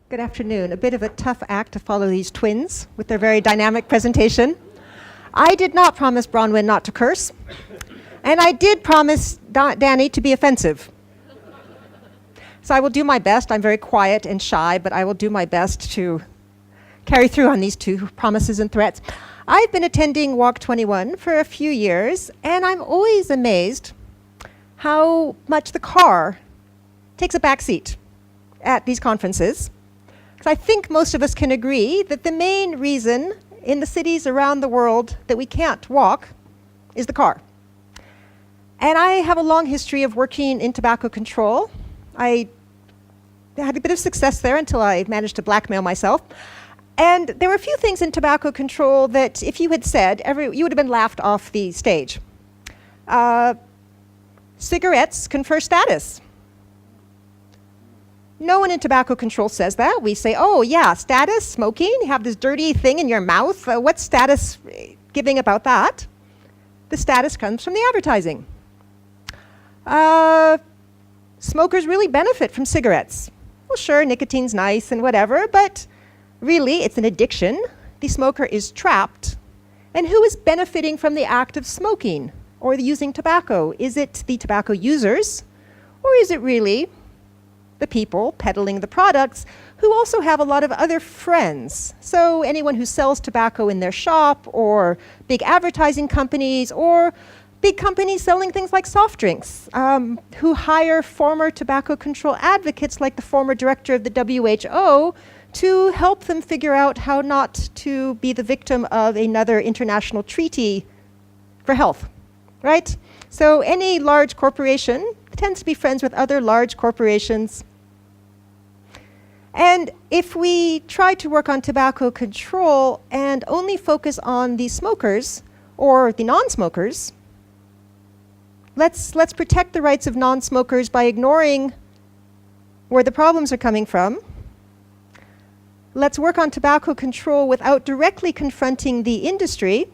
Good afternoon. A bit of a tough act to follow these twins with their very dynamic presentation. I did not promise Bronwyn not to curse, and I did promise Danny to be offensive. So I will do my best. I'm very quiet and shy, but I will do my best to carry through on these two promises and threats. I've been attending Walk21 for a few years, and I'm always amazed how much the car takes a backseat at these conferences. I think most of us can agree that the main reason in the cities around the world that we can't walk is the car. And I have a long history of working in tobacco control. I had a bit of success there until I managed to blackmail myself. And there were a few things in tobacco control that if you had said, you would have been laughed off the stage. Cigarettes confer status. No one in tobacco control says that. We say, oh yeah, status, smoking, you have this dirty thing in your mouth. What's status giving about that? The status comes from the advertising. Smokers really benefit from cigarettes. Well, sure, nicotine's nice and whatever, but really it's an addiction. The smoker is trapped. And who is benefiting from the act of smoking or using tobacco? Is it the tobacco users, or is it really the people peddling the products who also have a lot of other friends? So anyone who sells tobacco in their shop, or big advertising companies, or big companies selling things like soft drinks, who hire former tobacco control advocates like the former director of the WHO to help them figure out how not to be the victim of another international treaty for health, right? So any large corporation tends to be friends with other large corporations. And if we try to work on tobacco control and only focus on the smokers or the non-smokers, let's protect the rights of non-smokers by ignoring where the problems are coming from. Let's work on tobacco control without directly confronting the industry.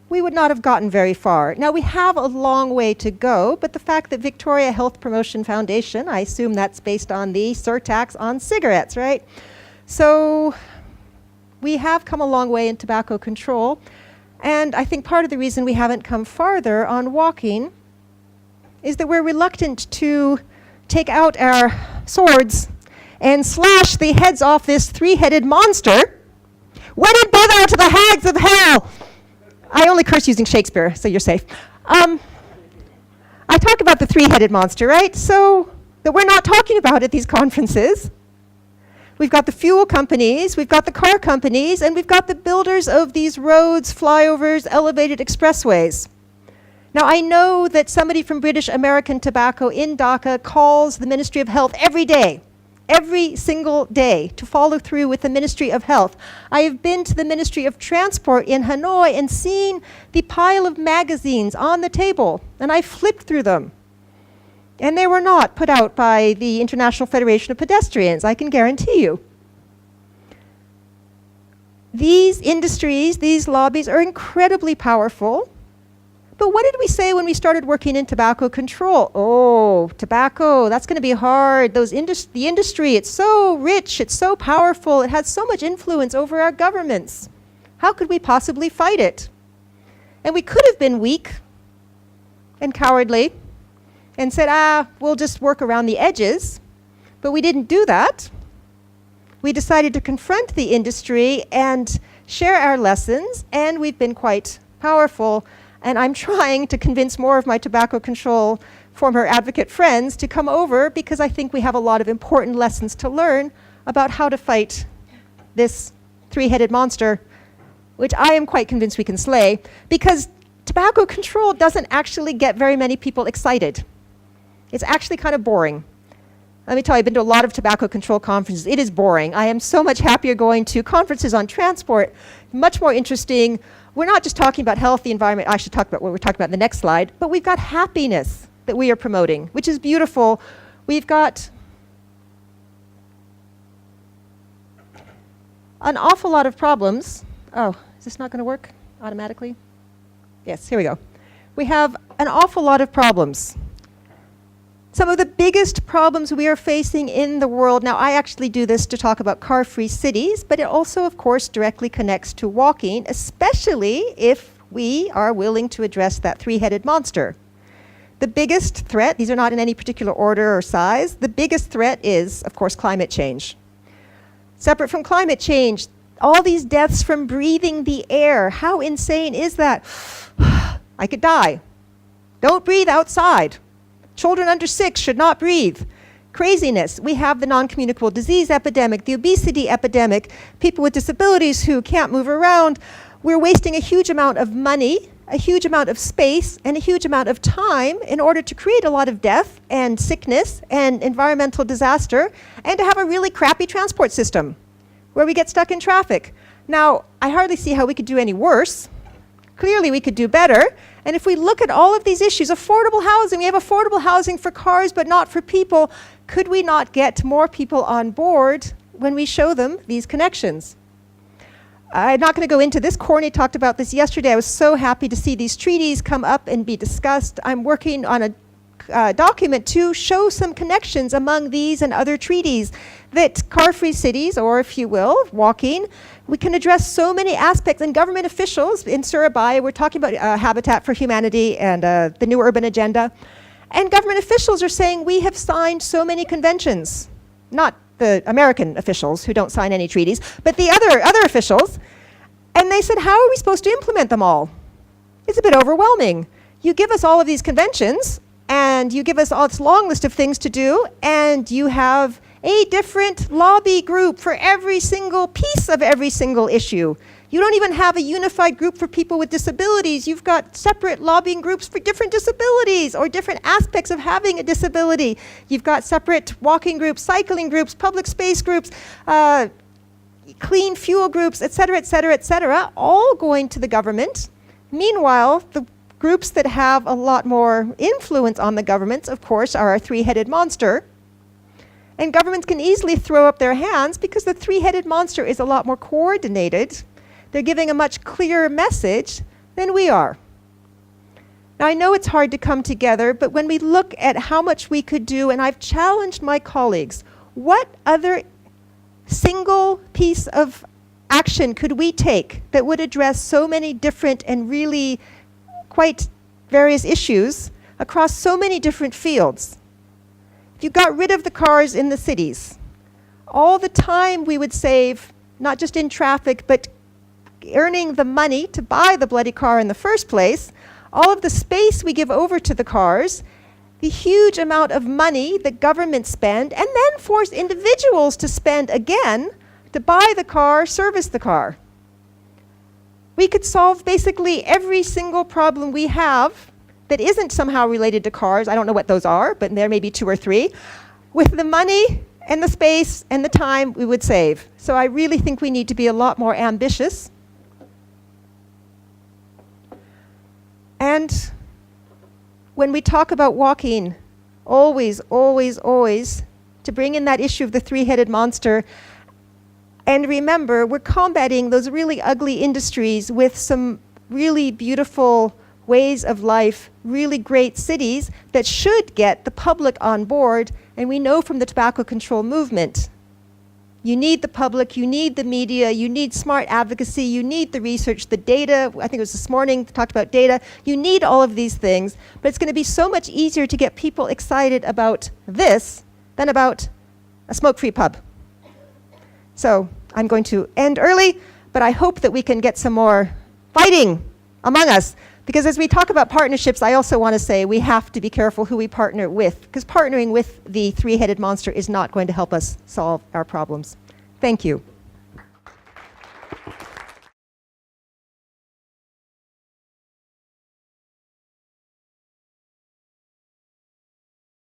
We would not have gotten very far. Now, we have a long way to go, but the fact that Victoria Health Promotion Foundation, I assume that's based on the surtax on cigarettes, right? So we have come a long way in tobacco control, and I think part of the reason we haven't come farther on walking is that we're reluctant to take out our swords and slash the heads off this three-headed monster. Wedded brother to the hags of hell! I only curse using Shakespeare, so you're safe. I talk about the three-headed monster, right? So that we're not talking about at these conferences. We've got the fuel companies, we've got the car companies, and we've got the builders of these roads, flyovers, elevated expressways. Now, I know that somebody from British American Tobacco in Dhaka calls the Ministry of Health every single day to follow through with the Ministry of Health. I have been to the Ministry of Transport in Hanoi and seen the pile of magazines on the table, and I flipped through them. And they were not put out by the International Federation of Pedestrians, I can guarantee you. These industries, these lobbies are incredibly powerful. But what did we say when we started working in tobacco control? Oh, tobacco, that's going to be hard. The industry, it's so rich, it's so powerful, it has so much influence over our governments. How could we possibly fight it? And we could have been weak and cowardly and said, we'll just work around the edges. But we didn't do that. We decided to confront the industry and share our lessons, and we've been quite powerful. And I'm trying to convince more of my tobacco control former advocate friends to come over, because I think we have a lot of important lessons to learn about how to fight this three-headed monster, which I am quite convinced we can slay, because tobacco control doesn't actually get very many people excited. It's actually kind of boring. Let me tell you, I've been to a lot of tobacco control conferences. It is boring. I am so much happier going to conferences on transport, much more interesting. We're not just talking about health, the environment. I should talk about what we're talking about in the next slide, but we've got happiness that we are promoting, which is beautiful. We've got an awful lot of problems. Oh, is this not going to work automatically? Yes, here we go. We have an awful lot of problems. Some of the biggest problems we are facing in the world, now I actually do this to talk about car-free cities, but it also, of course, directly connects to walking, especially if we are willing to address that three-headed monster. The biggest threat, these are not in any particular order or size, the biggest threat is, of course, climate change. Separate from climate change, all these deaths from breathing the air, how insane is that? I could die. Don't breathe outside. Children under 6 should not breathe. Craziness. We have the non-communicable disease epidemic, the obesity epidemic, people with disabilities who can't move around. We're wasting a huge amount of money, a huge amount of space, and a huge amount of time in order to create a lot of death and sickness and environmental disaster, and to have a really crappy transport system where we get stuck in traffic. Now, I hardly see how we could do any worse. Clearly, we could do better. And if we look at all of these issues, affordable housing, we have affordable housing for cars, but not for people. Could we not get more people on board when we show them these connections? I'm not going to go into this. Courtney talked about this yesterday. I was so happy to see these treaties come up and be discussed. I'm working on a document to show some connections among these and other treaties that car-free cities, or if you will, walking, we can address so many aspects. And government officials in Surabaya, we're talking about Habitat for Humanity and the New Urban Agenda, and government officials are saying we have signed so many conventions, not the American officials who don't sign any treaties, but the other officials, and they said, how are we supposed to implement them all? It's a bit overwhelming. You give us all of these conventions, and you give us all this long list of things to do, and you have a different lobby group for every single piece of every single issue. You don't even have a unified group for people with disabilities. You've got separate lobbying groups for different disabilities or different aspects of having a disability. You've got separate walking groups, cycling groups, public space groups, clean fuel groups, et cetera, all going to the government. Meanwhile, the groups that have a lot more influence on the governments, of course, are our three-headed monster. And governments can easily throw up their hands because the three-headed monster is a lot more coordinated. They're giving a much clearer message than we are. Now, I know it's hard to come together, but when we look at how much we could do, and I've challenged my colleagues, what other single piece of action could we take that would address so many different and really quite various issues across so many different fields? If you got rid of the cars in the cities, all the time we would save, not just in traffic, but earning the money to buy the bloody car in the first place, all of the space we give over to the cars, the huge amount of money that governments spend, and then force individuals to spend again to buy the car, service the car. We could solve basically every single problem we have that isn't somehow related to cars. I don't know what those are, but there may be 2 or 3, with the money and the space and the time we would save. So I really think we need to be a lot more ambitious. And when we talk about walking, always, always, always, to bring in that issue of the three-headed monster. And remember, we're combating those really ugly industries with some really beautiful ways of life, really great cities that should get the public on board. And we know from the tobacco control movement, you need the public, you need the media, you need smart advocacy, you need the research, the data. I think it was this morning, talked about data. You need all of these things, but it's going to be so much easier to get people excited about this than about a smoke-free pub. So I'm going to end early, but I hope that we can get some more fighting among us. Because as we talk about partnerships, I also want to say we have to be careful who we partner with, because partnering with the three-headed monster is not going to help us solve our problems. Thank you.